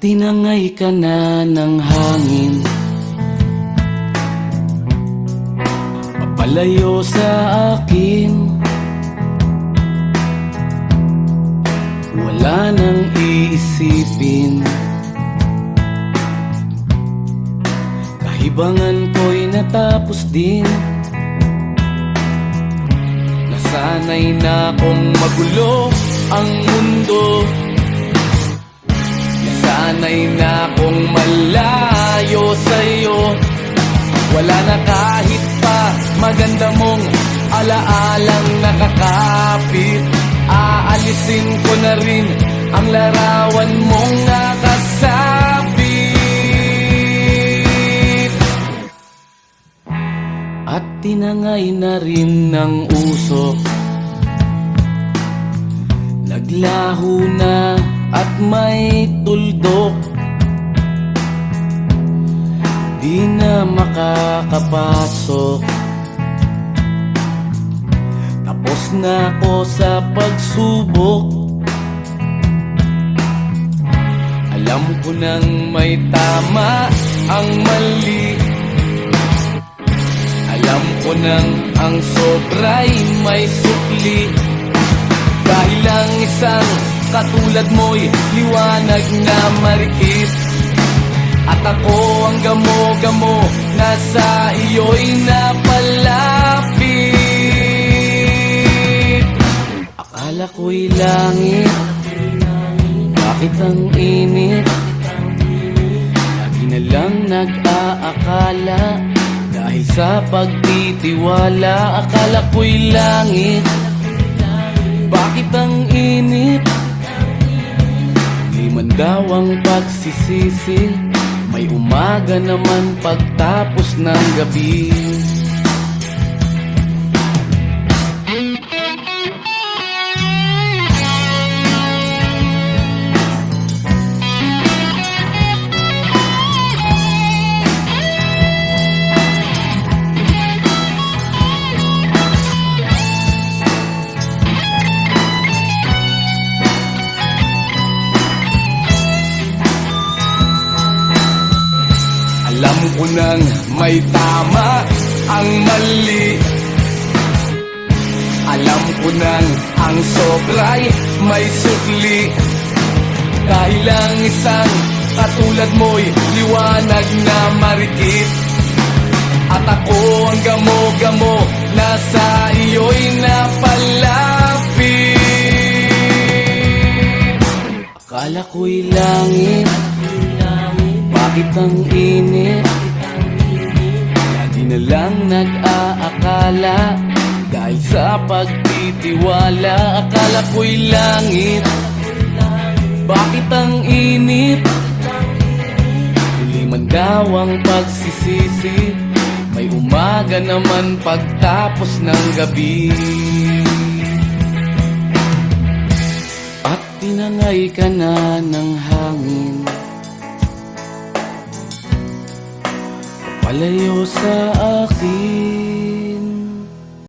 Tinangay ka na ng hangin, papalayo sa akin. Wala nang iisipin, kahibangan ko'y natapos din. Nasanay na kong magulo ang mundo, nasanay na kong malayo sa'yo. Wala na kahit pa maganda mong alaalang nakakapit. Aalisin ko na rin ang larawan mong nakasabit. At tinangay na rin ng usok, naglaho na at may tuldok. Di na makakapasok, tapos na ako sa pagsubok. Alam ko nang may tama ang mali, alam ko nang ang sobra'y may sukli. Dahil lang isang katulad mo'y liwanag na marikit, at ako ang gamo-gamo na sa iyo'y napalapit. Akala ko'y langit, bakit ang init? Lagi na lang nag-aakala, dahil sa pagtitiwala. Akala ko'y langit, bakit ang init? Di man daw ang pagsisisi, may umaga naman pagtapos ng gabi. Alam ko nang may tama ang mali, alam ko nang ang sobra'y may sukli. Dahil lang isang katulad mo'y liwanag na marikit, at ako ang gamo-gamo na sa iyo'y napalapit. Akala ko'y langit, bakit ang init? Lagi na lang nag-aakala, dahil sa pagtitiwala. Akala ko'y langit, bakit ang init? Huli man daw ang pagsisisi, may umaga naman pagtapos ng gabi. At tinangay ka na ng hangin, palayo sa akin.